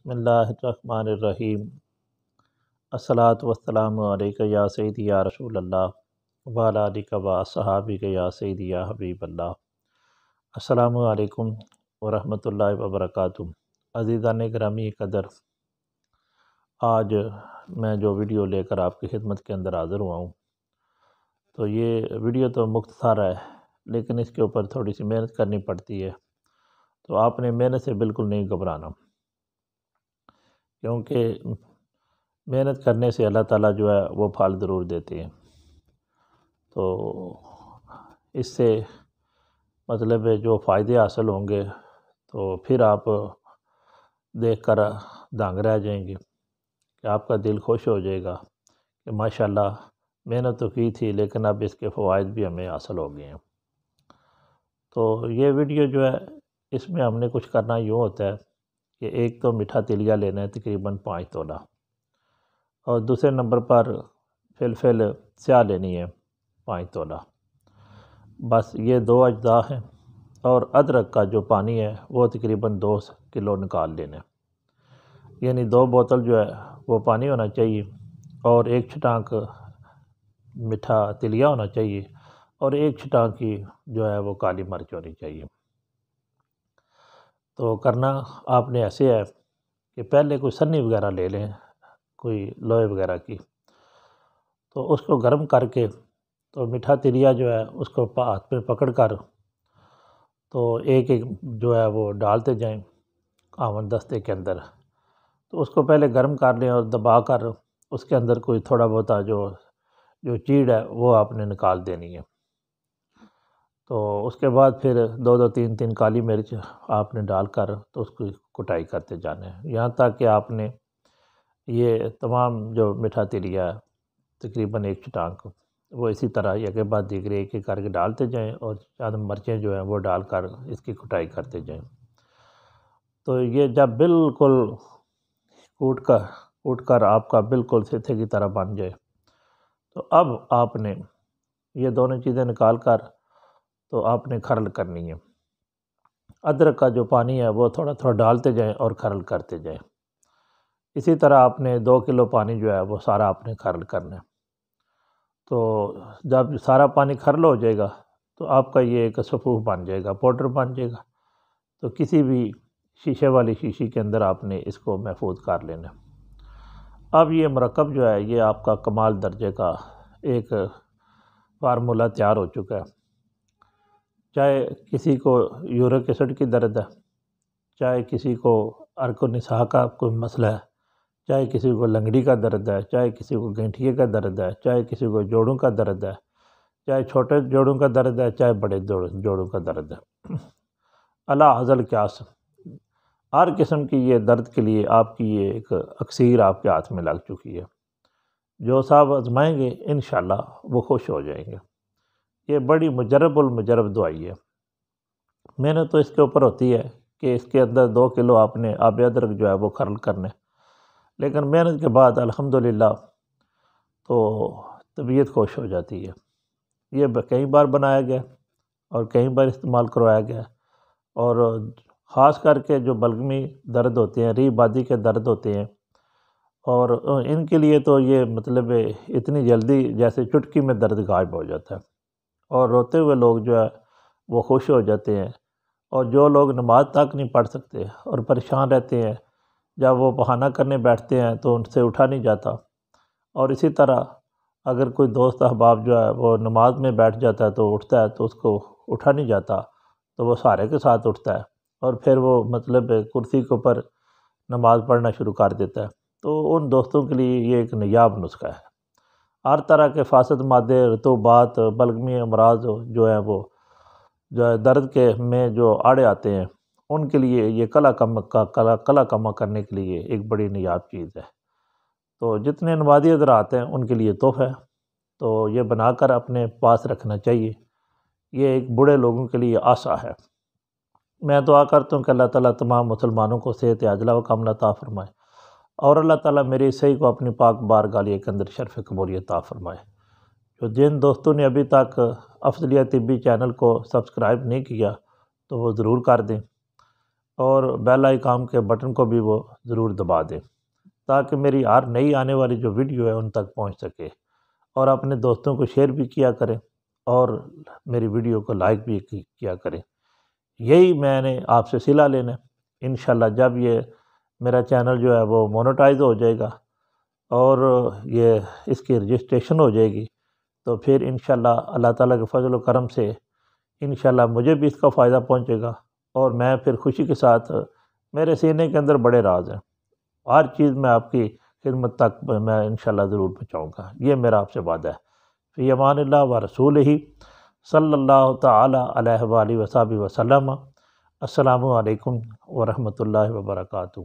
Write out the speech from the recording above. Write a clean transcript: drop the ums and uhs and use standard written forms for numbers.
بسم اللہ الرحمن الرحیم۔ الصلاۃ والسلام علیک یا سیدی یا رسول اللہ وعلی آلک و اصحابک یا سیدی یا حبیب اللہ۔ السلام علیکم ورحمۃ اللہ وبرکاتہ۔ عزیزان گرامی قدر، آج میں جو ویڈیو لے کر آپ کی خدمت کے اندر حاضر ہوا ہوں، تو یہ ویڈیو تو مختصر ہے لیکن اس کے اوپر تھوڑی سی محنت کرنی پڑتی ہے، تو آپ نے محنت سے بالکل نہیں گھبرانا، کیونکہ محنت کرنے سے اللہ تعالیٰ جو ہے وہ پھل ضرور دیتے ہیں۔ تو اس سے مطلب ہے جو فائدے حاصل ہوں گے تو پھر آپ دیکھ کر دانگ رہ جائیں گے کہ آپ کا دل خوش ہو جائے گا کہ ماشاءاللہ محنت تو کی تھی لیکن اب اس کے فوائد بھی ہمیں حاصل ہو گئے ہیں۔ تو یہ ویڈیو جو ہے اس میں ہم نے کچھ کرنا یوں ہوتا ہے کہ ایک تو میٹھا تیلیا لینا ہے تقریباً 5 تولہ، اور دوسرے نمبر پر فلفل سیاہ لینی ہے 5 تولہ، بس یہ 2 اجزاء ہیں۔ اور ادرک کا جو پانی ہے وہ تقریباً 2 کلو نکال لینا ہے، یعنی 2 بوتل جو ہے وہ پانی ہونا چاہیے، اور 1 چھٹانک میٹھا تیلیا ہونا چاہیے، اور 1 چھٹانک کی جو ہے وہ کالی مرچ ہونی چاہیے۔ تو کرنا آپ نے ایسے ہے کہ پہلے کوئی سنی وغیرہ لے لیں، کوئی لوہے وغیرہ کی، تو اس کو گرم کر کے تو میٹھا تیلیا جو ہے اس کو ہاتھ میں پکڑ کر تو ایک ایک جو ہے وہ ڈالتے جائیں آون دستے کے اندر، تو اس کو پہلے گرم کر لیں اور دبا کر اس کے اندر کوئی تھوڑا بہت جو چیڑ ہے وہ آپ نے نکال دینی ہے۔ تو اس کے بعد پھر 2 3 کالی مرچ آپ نے ڈال کر تو اس کی کٹائی کرتے جانا ہے، یہاں تک کہ آپ نے یہ تمام جو میٹھا تیلیا ہے تقریباً 1 چھٹانک وہ اسی طرح یہ کے بعد دیگرے ایک ایک کر کے ڈالتے جائیں، اور چند مرچیں جو ہیں وہ ڈال کر اس کی کٹائی کرتے جائیں۔ تو یہ جب بالکل کوٹ کر آپ کا بالکل سیتھے کی طرح بن جائے، تو اب آپ نے یہ دونوں چیزیں نکال کر تو آپ نے کھرل کرنی ہے۔ ادرک کا جو پانی ہے وہ تھوڑا تھوڑا ڈالتے جائیں اور کھرل کرتے جائیں۔ اسی طرح آپ نے 2 کلو پانی جو ہے وہ سارا آپ نے کھرل کرنا ہے۔ تو جب سارا پانی کھرل ہو جائے گا تو آپ کا یہ ایک صفوف بن جائے گا، پاؤڈر بن جائے گا۔ تو کسی بھی شیشے والی شیشی کے اندر آپ نے اس کو محفوظ کر لینا۔ اب یہ مرکب جو ہے یہ آپ کا کمال درجے کا ایک فارمولہ تیار ہو چکا ہے۔ چاہے کسی کو یورک ایسڈ کی درد ہے، چاہے کسی کو عرق النساء کا کوئی مسئلہ ہے، چاہے کسی کو لنگڑی کا درد ہے، چاہے کسی کو گنٹھیے کا درد ہے، چاہے کسی کو جوڑوں کا درد ہے، چاہے چھوٹے جوڑوں کا درد ہے، چاہے بڑے جوڑوں کا درد ہے، اللہ حضل قیاس، ہر قسم کی یہ درد کے لیے آپ کی یہ ایک اکسیر آپ کے ہاتھ میں لگ چکی ہے۔ جو صاحب آزمائیں گے انشاءاللہ وہ خوش ہو جائیں گے۔ یہ بڑی مجرب المجرب دوائی ہے۔ محنت تو اس کے اوپر ہوتی ہے کہ اس کے اندر 2 کلو آپ نے آب ادرک جو ہے وہ کھرل کرنے، لیکن محنت کے بعد الحمدللہ تو طبیعت خوش ہو جاتی ہے۔ یہ کئی بار بنایا گیا اور کئی بار استعمال کروایا گیا، اور خاص کر کے جو بلغمی درد ہوتے ہیں، ری بادی کے درد ہوتے ہیں، اور ان کے لیے تو یہ مطلب اتنی جلدی جیسے چٹکی میں درد غائب ہو جاتا ہے، اور روتے ہوئے لوگ جو ہے وہ خوش ہو جاتے ہیں، اور جو لوگ نماز تک نہیں پڑھ سکتے اور پریشان رہتے ہیں، جب وہ بہانہ کرنے بیٹھتے ہیں تو ان سے اٹھا نہیں جاتا، اور اسی طرح اگر کوئی دوست احباب جو ہے وہ نماز میں بیٹھ جاتا ہے تو اٹھتا ہے تو اس کو اٹھا نہیں جاتا، تو وہ سہارے کے ساتھ اٹھتا ہے اور پھر وہ مطلب کرسی کے اوپر نماز پڑھنا شروع کر دیتا ہے۔ تو ان دوستوں کے لیے یہ ایک نایاب نسخہ ہے۔ ہر طرح کے فاسد مادے، رطوبات، بلغمی امراض جو ہیں وہ جو ہے درد کے میں جو آڑے آتے ہیں، ان کے لیے یہ کلا کما کرنے کے لیے ایک بڑی نایاب چیز ہے۔ تو جتنے نمازی حضرات ہیں ان کے لیے تحفہ ہے، تو یہ بنا کر اپنے پاس رکھنا چاہیے۔ یہ ایک بوڑھے لوگوں کے لیے آسا ہے۔ میں دعا کرتا ہوں کہ اللہ تعالیٰ تمام مسلمانوں کو صحت عاجلہ و کاملہ عطا فرمائے، اور اللہ تعالیٰ میری صحیح کو اپنی پاک بارگاہ کے اندر شرف قبولیت عطا فرمائے۔ جن دوستوں نے ابھی تک افضلیہ طبی چینل کو سبسکرائب نہیں کیا تو وہ ضرور کر دیں، اور بیل آئیکن کے بٹن کو بھی وہ ضرور دبا دیں تاکہ میری ہر نئی آنے والی جو ویڈیو ہے ان تک پہنچ سکے، اور اپنے دوستوں کو شیئر بھی کیا کریں اور میری ویڈیو کو لائک بھی کیا کریں۔ یہی میں نے آپ سے صلہ لینا ہے۔ انشاءاللہ جب یہ میرا چینل جو ہے وہ مونیٹائز ہو جائے گا اور یہ اس کی رجسٹریشن ہو جائے گی تو پھر انشاءاللہ اللہ تعالیٰ کے فضل و کرم سے انشاءاللہ مجھے بھی اس کا فائدہ پہنچے گا، اور میں پھر خوشی کے ساتھ، میرے سینے کے اندر بڑے راز ہیں، ہر چیز میں آپ کی خدمت تک میں انشاءاللہ ضرور پہنچاؤں گا، یہ میرا آپ سے وعدہ ہے۔ فی امان اللہ و رسولہ صلی اللہ تعالی علیہ وآلہ وصحبہ وسلم۔ السلام علیکم ورحمۃ اللہ وبرکاتہ۔